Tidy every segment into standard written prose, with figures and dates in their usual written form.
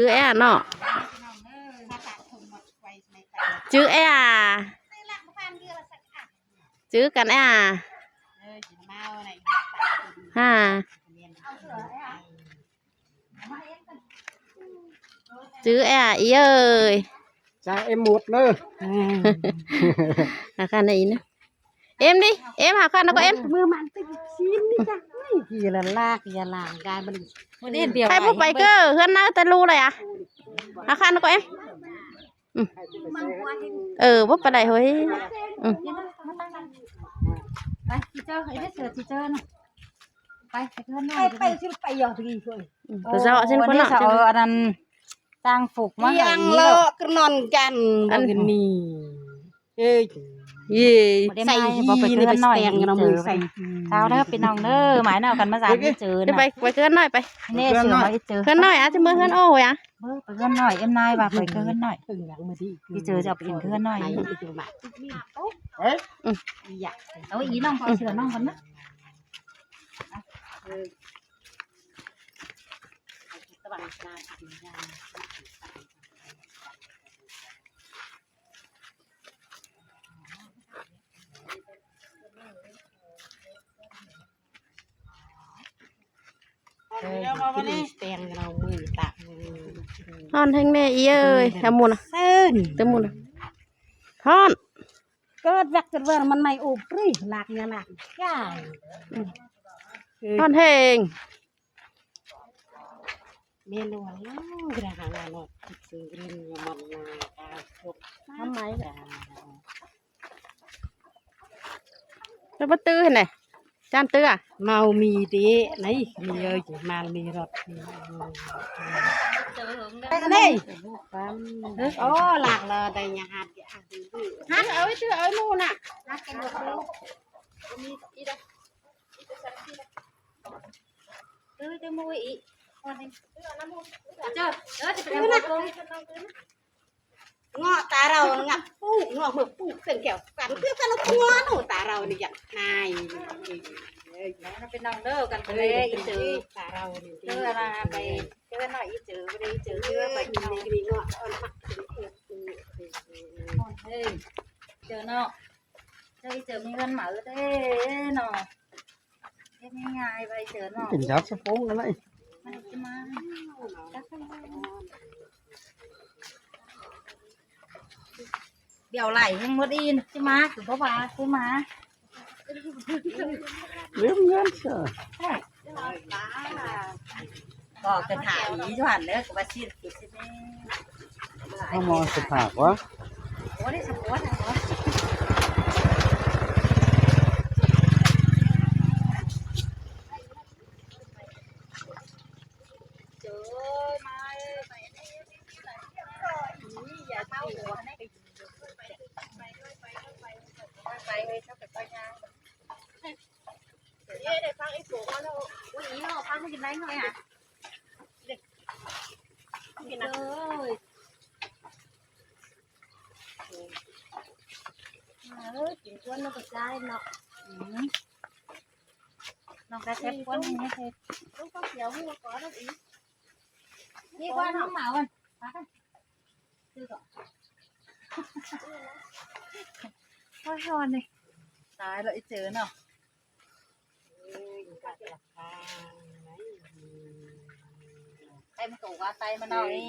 chữ e nọ chữ e à chữ cắn e à ha chữ e à ý ơi cha em một nữa à khăn này nữa em đi em hả khăn nó có em mưa mặn tích xin đi cha kia là la kia là gai mình hay bút bài cơ hơn nào ta lu này à khăn nó có em bút vào đây thôi dọ trên con nọ ăn trang phục mà yang lo non gan ăn nì gì xài gì này phải tiền nó mới xài tao đó bên nòng nữa mãi nào cần mà giảm cái chữ này phải phải cơn nói phải nè chữ mà cái chữ cơn nói á chứ mới hơn ô rồi à phải cơn nói em nay và phải cơn nói cái chữ dọc biển cơn nói dạ tao ý nòng coi chữ nòng vẫn đó hon thanh nè ý ơi làm muôn à tới muôn à hon cơ vẹt cái vườn mình này ụp đi lạc nhà lạc cái hon hình mê luôn lắm cái hàng này nó sự riêng nhà mình là thuộc năm mấy nó bắt tư thế này chan tư à màu mì tí này mì ơi chỉ màn mì rọt đây ô lạc là đây nhà hạt hạt ơi chứ ơi mua nè tôi mua ý ngọ tà rau ngập phụ ngọ mực phụ cần kẹo cắn cứ cái nó ngon nổ tà rau này vậy này nó bên nòng đó cần phải ý chữ tà rau này chứ là phải chứ nói ý chữ đi chữ chưa phải đi ngọ chờ nó đây chờ mình gần mở thế nó em ngài vậy chờ nó cảnh giác sẽ phố cái này biểu lại anh muốn in chứ má cứ có bà chứ má liếm nhát sợ có cái thả ý cho hẳn nữa của bà xin không mò sụp thả quá có đấy sụp quá thằng chuyện quân nó bật ra nọ nó cái xếp quân như thế lúc có kiểu mua có đâu ý đi qua nó màu anh chưa rõ thôi hòn này tái lợi chớ nào em tủ qua tay mà nói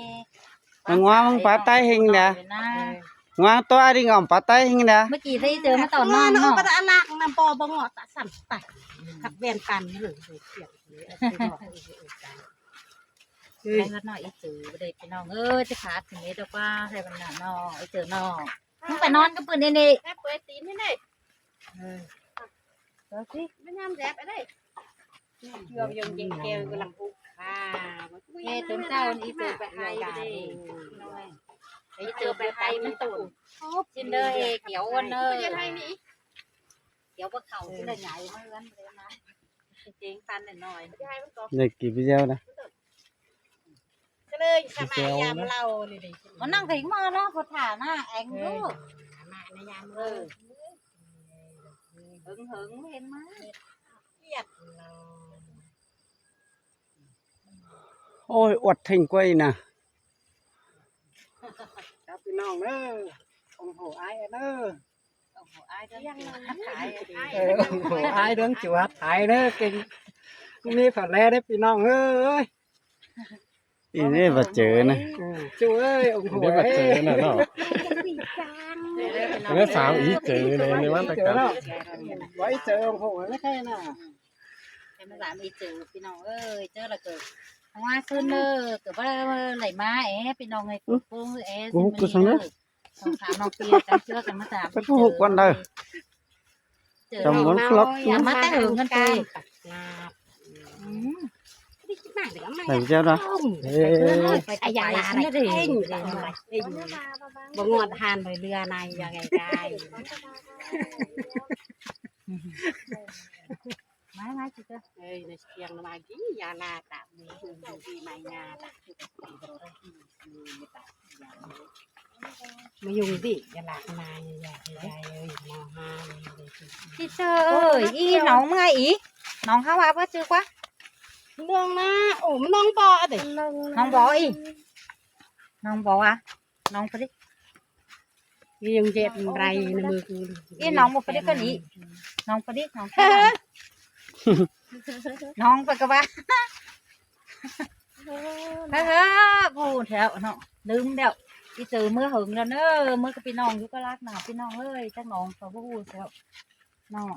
ngoan không phá tay hình nè ngoan toa đi ngỏm phá tay hình nè mới chỉ thấy chớ mà tỏ non nó có đã lạc nằm bò bò ngọt đã sẵn tay khắp ven cằn rồi em nói ít chữ đây cái nó ơi chứ khát thì mấy đâu qua hay bằng nào nó ít chữ nó không phải non cái bữa này nè ép quế tím thế này đó chứ bên nam dẹp ở đây chưa dùng dây keo làm phụ nghe tưởng sao ý chữ phải hay đi ý chữ phải hay mới tụi xin đây kéo anh ơi kéo bác khẩu cái này nhảy mới gắn chuyện tan này nồi này kịp video này lên sao mà làm lâu này đi nó năng thấy mà nó có thả na anh đó hứng hứng em má ôi uất thành quay nè พี่น้องเด้อโอ้โหไอ้เด้อ โอ้โหอ้ายเด้อขาย โอ้โหไอ้เด้อจวดไอ้เด้อกินมีผัดแล่ได้พี่น้องเอ้ย อีนี่บ่เจอนะ จูเอ้ยโอ้โห เดี๋ยวมาเจอน่ะเนาะแล้วสาวอีเจอในวันตะ เจ กั อน แล้วไว้เจอโอ้โหไม่ใช่น่ะ แต่มาสามอีเจอพี่น้องเอ้ยเจอละเกิดว่าซื้อเนอเกิดว่าไหลมาพี่น้องไงกูกูสองสามน้องเปียกันเชื่อกันมาสาม ไปพูดกันเด้อจำวันครบ อย่ามาแต่หึงกันไป ใส่เจ้าเนาะ ไอ้ยาลาอะไรเองบ่งอดทานไปเรือในยังไงได้ ไม่จิเจ้า เอ้ยในเชียงมากี้ยาลาตะมีดีมายาตะมายุงดิยาลานายยาเอ้ยมอฮา จิเจ้าเอ้ยอีน้องไงอีน้องเขาว่าว่าจื้อกว่า เรื่องนะโอ้มันน้องปอดิ น้องบอกอีน้องบอกอ่ะน้องไปดิ ยังเจ็บไรในมือกู อีน้องบอกไปดิก็นี้น้องไปดิน้องน้องไปกับว่าเฮ้อพูดแถวเนาะลืมเดี๋ยวอีตื่นเมื่อหึงแล้วเนอะเมื่อกับพี่น้องอยู่ก็รักหนาพี่น้องเอ้ยจังน้องเขาพูดแถวน้อง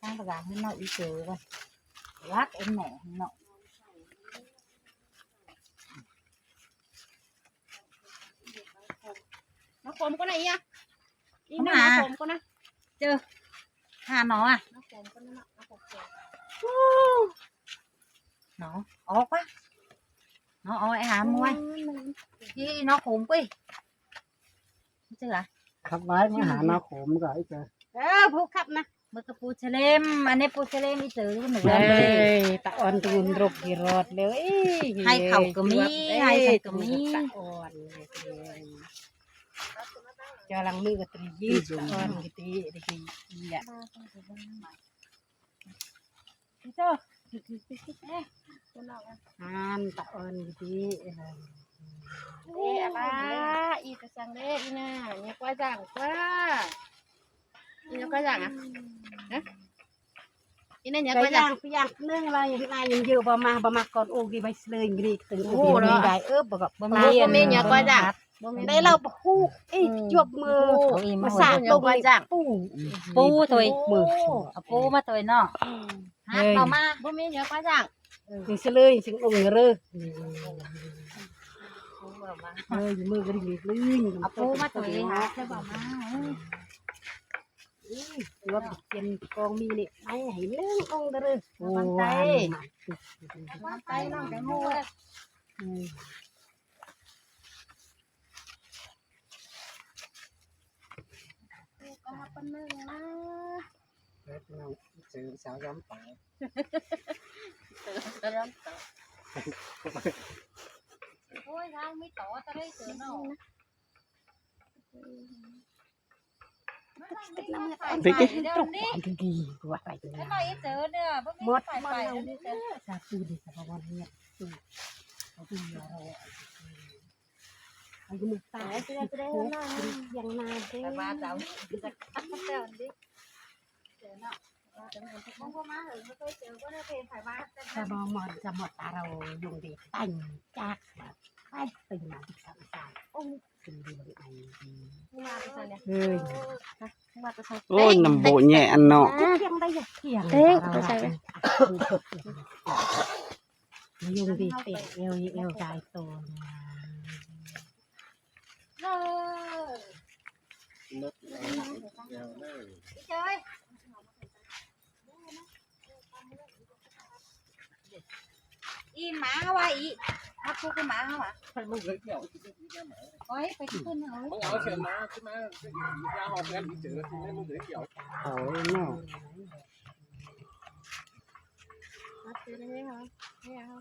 ตั้งประกาศให้น้องอีตื่นกันรักเอ็มแหน่เนาะ น้องผมก็ไหนอ่ะอีน้องผมก็นะ เจอหาน้องอ่ะ น้องผมก็นั่นน้องผม น้องออกปะน้องออกไอ้หามวยยี่น้องขมกุ้ยเจอ ขับไว้มาหานาขมก็ไอ้เจอ ผู้ขับนะ เมื่อกระปูเชลมอันนี้ปูเชลมอีเต๋อหนึ่ง เอ้ เลย ตะออนตูนรกกี่รอดเลย ให้เขาก็มีให้เขาก็มี ตะออนจอลังมือกับตรียืดตะออนกี่ตีตะกี้อ่ะ เจ้า ตะออนกี่ตี อะไรอีกจังเด้อีน่ะเนี่ยกว่าจังกว่าอีเนี่ยกว่าจังอ่ะฮะอีเนี่ย ไป กว่าจั ย่าง งไปย่างเรื่องอะไรนายยังเยอะประมาก่อนโอ้ยไปเลยกรีกถึงโอ้โหได้บอก บ่ บ่มีเนี่ยกว่าจัง ได้เราพูกไอ้จวบมือมาสาดตรงปู ปูถอย มือ เอาปูมาถอยเนาะฮักเรามา บ่มีเนี่ยกว่าจัง ถึงเฉลยถึงองค์เรือมือกระดิ่งลื่น เอาปูมาถอยฮักแล้วบอกมา ว่าเป็นกองมีนี่ไอ้ให้เรื่ององค์เรือ มันใจมันใจน้องแตงโม ก็มาเป็นนึงนะ น้องเจอสาวย้อมตาย โอ้ยทางไม่ต่อจะได้เจอเนาะ ไปกิ เดี๋ยวนี้ ดีกว่าไป แล้วเราเจอเนี่ยบ่มีไฟไปนี่เจอ สาธุดีสบายเนี่ยเอาดีเราเอามือตายจะได้ยังนานเด้ แต่ว่าเจ้าจะคัดเจ้าดิเจอเนาะมองเข้ามาเหรอไม่เคยเจอก็ได้เพลงไฟมา จะมองมอนจะหมดตาเรายุงดีตั้งจากไปตื่นมาที่สามสามโอ้ตื่นดีเลยไอ้ดี มาไปซั่นเนี่ย เฮ้ย มาไปซั่น โอ้ยน้ำโบแย่อันเนาะ เที่ยงได้ยังเที่ยงยุงดีเตะเอวใจโต เจ้ยอีหมาว่าอีถ้าพูดกับหมาเขาอ่ะ ให้มึงเลยเกี่ยว โอ้ยไปขึ้นเอา มึงเอาเสียมาขึ้นมายาหอบกันอีเจอที่ให้มึงเลยเกี่ยว เอาเนาะ มาซื้อได้ค่ะเนี่ยค่ะ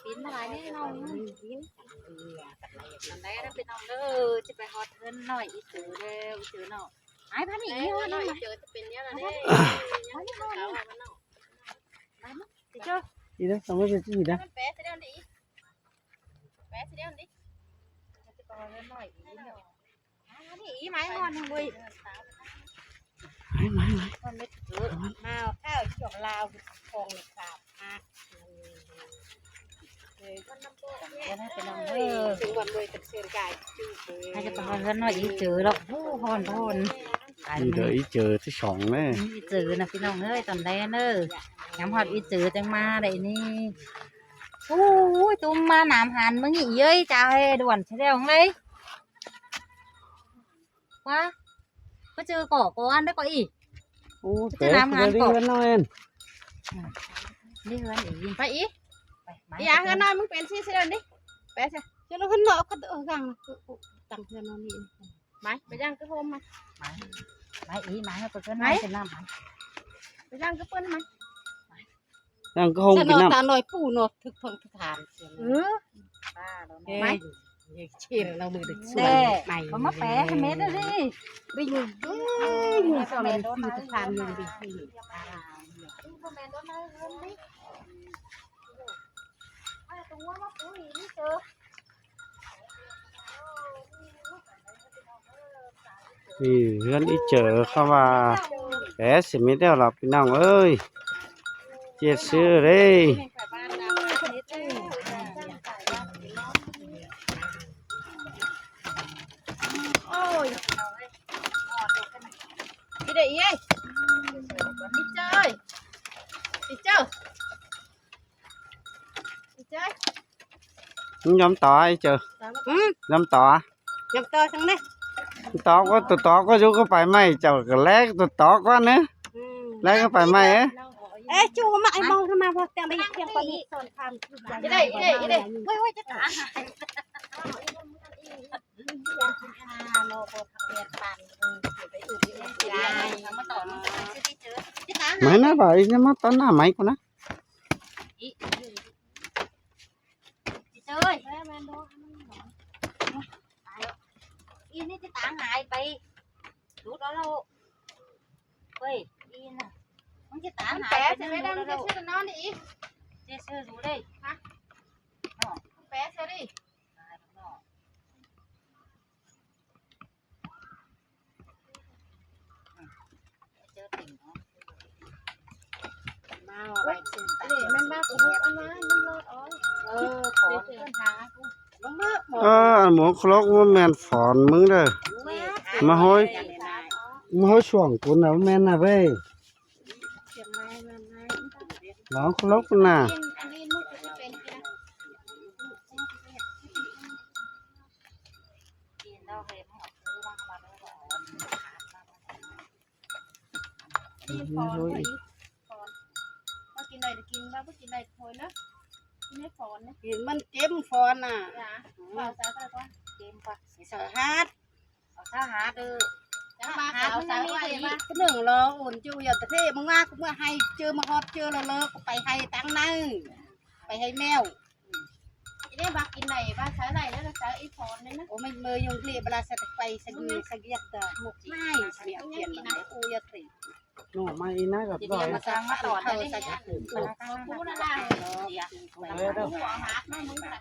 ปีนมาหลายนี่น้องนั่นได้แล้วเป็นน้องเด้อจะไปฮอดเทินหน่อยอีสือเร็วสือเนาะไอ้พันอี เอ้ ก ย นี่ น้อ ว่าย เจอจะเป็นเนี่ยล่ะเด้ เจ้า อีเด้อสมมุติจะอีเด้อ มันแปะสิเดี๋ยวนี้แปะสิเดี๋ยวนี้ นี่อีไม้งอนหนึ่งเว้ย ไม่ คนไม่ถือมาข้าวจอกลาวฟองเลยขาดอ่ะเป็นน้องเออ ถึงวันเลยกับเสือกายชื่อ ให้จะไปหอนหน่อยอีเจอแล้วโอ้พอน นี่เดี๋ยวอีเจอที่สองแน่ อีเจอนะพี่น้องเอ้ยตอนแรกเนอะย้ำหอดอีเจอจังมาได้นี่โอ้ยตุ้มมาหนามหันมึงอีเย้ยจ้าให้ด่วนใช่แล้วเลยว้าก็เจอก่อก้อนได้ก่ออี โอ้เก๋เดี๋ยวเรือนน้อย นี่เฮือนอี ไปอี ไป อย่าเฮือนน้อยมึงเป็นซี่เดินดิไปซะ จะเราขึ้นหนอกก็กังตังเพื่อนนอนนี่ ไปย่างกระโฮมมา ไม้อีไม้ให้เปิดกันไม้เป็นน้ำ ไปย่างกระเปิ้นมา ยังก็คง จะ กิ น น อน น้ำ ตาหน่อยปู่นอนทึกทองทึกทานเสียง ป้าแล้ว ไม่ นะ เชี่ยเรามือดึกสว แน่ ยใหม่ เขามาแปะให้เม็ดเลยดิ ไปอยู่อยู่สมัยที่ทึกทานอยู่ดีที่ นี่เรือนอีเจอเข้ามาแปะสิไม่ได้หรอกพี่น้องเอ้ยเจ็ดซื้อเลย โอ้ยพี่เด็กยัยพี่เจ้ยพี่เจ้ยพี่เจ้ย ยอมต่ออีเจอยอมต่อ ยังต่อทั้งนี้ ต่อก็ตัวต่อก็อยู่ก็ไปไม่เจ้าก็แลกตัวต่อก็นะแลกก็ไปไม่เอ๊ะ เอ๊ะจูมาไอ้มองทำไมพอแต่งไปเพียงปนิสอนทำ พี่เด็กพี่เด็ก เว้ยจะตา โลโก้ทำเรียนปันไปอื่นที่ไม่ได้ มาต่อมาที่เจอที่ตา ไม่นะบ่ายจะมาตอนหน้าไหมกูนะ อีเจออีนี่ที่ตาหายไปดูแล้วเราเฮ้ยอีน่ะมันที่ตาหาย แปะ ไป จะไม่ได้มึงจะชื่อนอนดิ เจ๊เชื่อดูได้ แปะเชื่อดิ เจอติ่งเนาะ มาไว้ซื้อ นี่มันบ้ากูอันนั้นมันรอดอ๋อ ขอ เดี๋ยวเพื่อนหากู หมูครกมันแมนฝอนมึงเด้อมาห้อยช่วงกูนะแมนนะเว้ยหลองครกน่ะ อันนี้มึงจะเป็นกี่นะ กินแล้วเห็นหมดซื้อมาแล้วก็ นี่ฟอนไปฟอนว่ากินอะไรกินบ้างว่ากินอะไรโอยนะกินให้ฟอนนะ เห็นมันเก็บฟอนน่ะ จ้าว่าสายอะไรก่อน เกมปะ สาหัส เอาถ้าหาดู จ้ามาเอาสายไว้มา ก็หนึ่งรออุ่นจูอย่าแต่เท่มึงว่ากูเมื่อให้เจอมาฮอดเจอเราเลิกไปให้ตั้งนั่งไปให้แมว นี่บ้ากินไหนบ้าสายไหนแล้วสายอีฟอนนี่นะ โอ้ไม่เมยยงเกลียเวลาสะไปสกีสกียัดมุกไม่เสียเปลี่ยนมาอูยัดติ โน่มาอีน่ากับ เดี๋ ดอย ยวมาสร้างมาต่อได้ดิ กูนั่นแหละ เดี๋ยว หัวหาไม่มึงค่ะ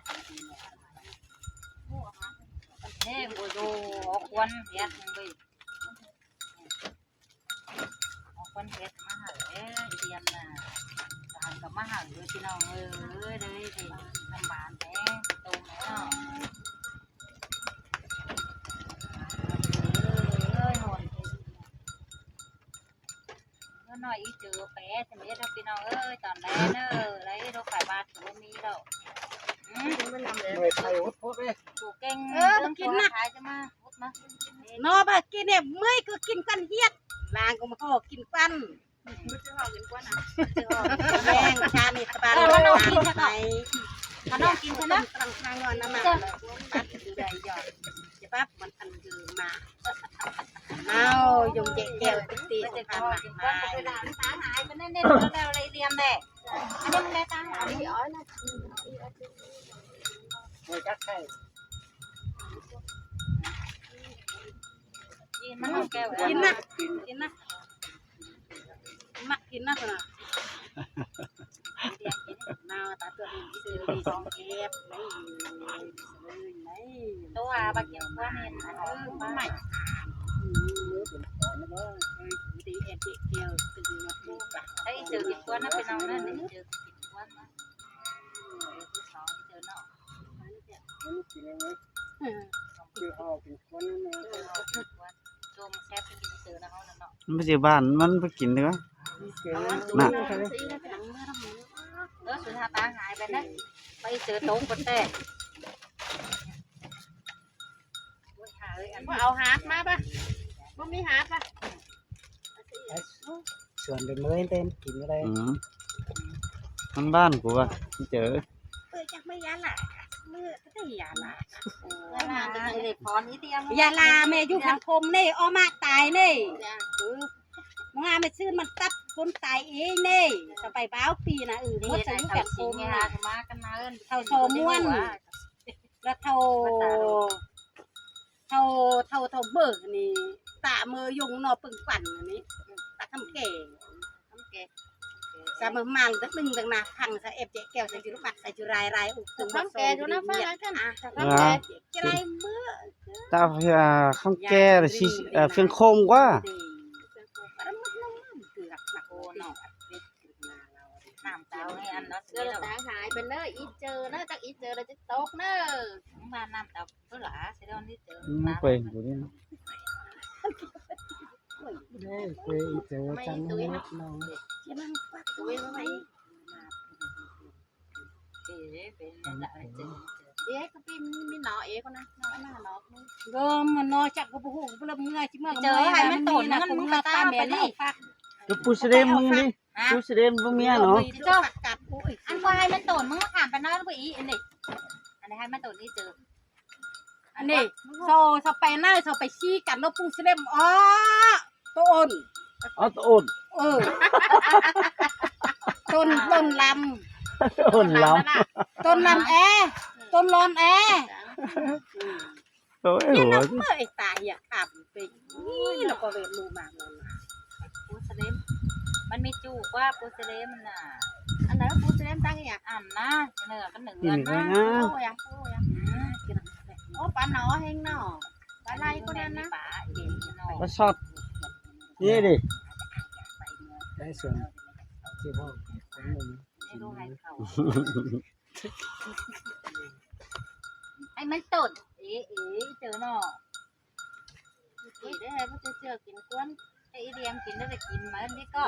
เฮ้ยโอ้ยควันเฮ็ดไปควันเฮ็ดมาหาเอ้ยเรียนน่ะทานกับมาหาเลยพี่น้องเอ้ยเลยดิทำบ้านแท้ตรงเนาะหน่อยอีเจอแปะสมัยเราพี่น้องเอ้ยตอนแรกเนอะไรเราขายบาทถือว่ามีแล้ว ไม่ใช่วุ้นเลย ถูกเก่งเรื่องกินนะขายจะมาพุดมาน อบ่กินเนี่ยเมื่อยก็กินกันเฮียดลางก็มาห่อกินกัน มึงจะหอกินกว่านะ แรงชาเนตบาลไป ถ้าน้องกินใช่ไหม ตั้งทางนอนน้ำมันปัดดูได้ยอดจะปั๊บมันอันคือมาเอายงเจ๊เกี่ยวตี ก็จะ ผ่าน ก็ มา กินก้อนไปด่าตาหายมันแน่ๆแล้วอะไรเรียมแดกอันนี้มันได้ตาหาย อีอ้อยนะ ไม่จักใช่ กินมันเอาแก้ว กินนะกินนะมักกินนะคนน่ะมาตาตัวนี้ซื้อดีสองเก็บไม่ไม่ ตัว ว่าบากินกวนเนี่ยมาใหม่ดีเอ็ดเดียวตื่นมาดูกันถ้าเจอกินกวนน่ะเป็นเอานั่นเจอกินกวนนะที่สองเจอเนาะ คือเอาเป็นคนนะ จมแซ่บเป็นกินเจอนะเขาเนาะ มันสิบ้านมันไปกินเด้อ เก่ง น่ะ สุดท้ายตาหายไปนะไปเจอโต๊ะคนแต่ว่าเอาฮาร์ดมาป่ะบ่มีฮาร์ดป่ะ ส่วนเป็นมื้อเต้นกินอะไร มันบ้านกูว่ะเจอ จักไม่ยาละมือก็ได้ยาละ มาจะให้เด็กพรนี้เตียง ยาลาแม่อยู่สังคมนี่อ้อมากตายนี่งานไม่ซื้อมันตัดคนตายเองนี่จะไปบ้าปีนะนี่เมื่อ ได้ ซื้อ แบ แบบ บ โค โค ม ม ไง นะ ฮะมากันมาเอิ้น เท่าโชม้วนแล้วเท่าเบิกนี่ตามือยงนอปึงปั่นอันนี้ตาทำแก่สามมังตึกหนึ่งตึกนาพังสะเอฟเจ๊แก้วใส่จุลปักใส่จุรายอุกตึง ทำแกอยู่นะฟ้ากันทำแก จะไรเมื่อ tao phải không ke là xì phiên khôm quá น้ำเต้าให้อันเนาะ เจอตาหายไปเนอะอีเจอนะจากอีเจอเราจะตกเนอะ มาน้ำเต้าเพื่อหล่ะเสด็จนี่เจอ quên của đi เด้เจอจังนิดน้อง จะมันปัก ตัวไหม เป็นอะไรเจอ เอ๊ะก็พี่มีหนอเอ๊ะก็นะหน้าหนอ ก็มันนอจักก็บุกเริ่มเมื่อยจิเมื่อ เจอให้มันตุ่นนั่นมึงมาตามไปนี่ cái pu srem mưng đi pu srem bông mía nó เจ้ากัดปุ้ย อันว่าให้มันตุ่นมึงมาถามไปน้อยไปอีอันนี้อันนี้ให้มันตุ่นนี่เจอ อันนี้โซไปหน้าโซไปชี้กันแล้วปุ้งเสด็จอ๋อต้น ớt ồn ต้นล ồn lắm ำต้นลำต้นร้อนtối นี่นะ ủa เมื่อไอ้ตายอยากขับไปนี่เราก็เรียนรู้มาเลย ปูสเลมมันมีจูกว่าปูสเลมน่ะ อันไหนปูเซมตั้งอย่าง อ่ำนะเนื้อกันหนึ่ง nhìn เดือน cái นะ nhá โอ้ยังโอ้ปลาหนอเฮงหนอปลาไหลก็นั่นนะ ป่าเห็นเนาะ nó sọt đi đi ได้ส่วนที่พ่อของมึง ไม่รู้ให้เขาให้มันตุ่นเจอเนาะ อีได้ให้เขาเจอกินกวน ไอ้เรียมกินได้แต่กินมานี่ก็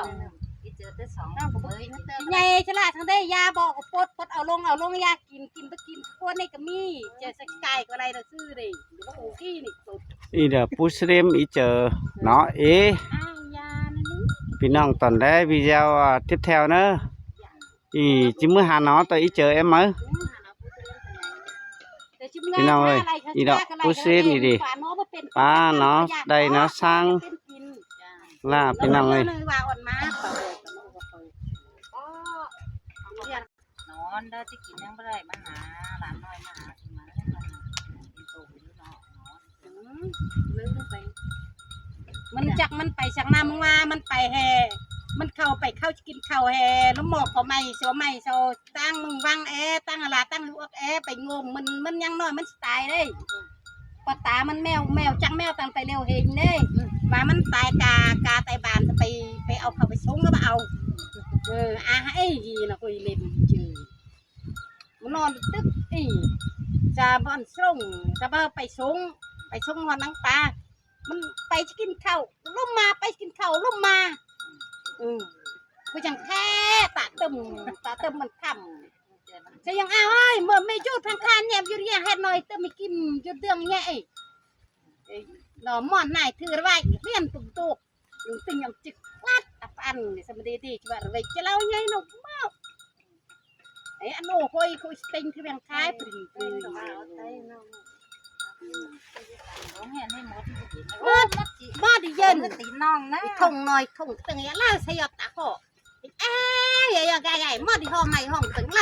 อีเจอแต่สอง น้าผมกินเติม ไงฉลาดทั้งได้ยาบอกปดเอาลงยากินไปกินพวกนี้ก็มีเจอสกายก็อะไรเราซื้อเลยหรือว่าโอ้กี้นี่ตุด đi là pu srem ý chờ nó ế อ้าวยานั่นนี่ พี่น้องตอนได้video tiếp theo nữa thì chỉ mới hà nó tới ý chờ em mới พี่น้องเอ้ยอีดอกผู้ซีนนี่ดิป้าเนาะได้เนาะสร้างลาพี่น้องเอ้ย นอนได้ที่กินยังไม่ได้มาหาหลานน้อยมาหาที่มาแล้วมันเป็นโตอยู่เนาะ มันจักมันไปสักน้ำมามันไปแห่มันเข้ากินข้าวแห่แล้วหมอกก็ไม่โซตั้งมึงวังตั้งอะไรตั้งลูกไปงมมันยังน้อยมันตายเลยปตามันแมวจังแมวตั้งไปเร็วเห็นเลยว่ามันตายกาตายบานจะไปเอาเขาไปชงแล้วมาเอาไอ้ยีนะคุยเล่นจืดมันนอนตึ๊กจะบอนส่งจะไปชงวันนังปลามันไปกินข้าวลุ่มมาไปกินข้าวลุ่มมากูจังแค่ตาเติมมันคำจะยังอ้าวเมื่อไม่จุดทางคานแยบอยู่เนี่ยเฮ็ดหน่อยเติมไม่กินจุดเดืองเนี่ยหน่อหมอนไหนถือไว้เลี้ยนตุ่มตุกลุงติงยังจิกวัดอันสมดีที่ว่าเราจะเล่าไงหนุ่มมากไอ้อันโอ้คุยติงคือแบ่งคายปริงปริง น้องเห็นให้หมด บ้าดิเย็น ตีน้องนะ ทงหน่อยทงตึงเล่าสยบตาโคยังไงหมดที่ห้องไหนห้องตึงเล่า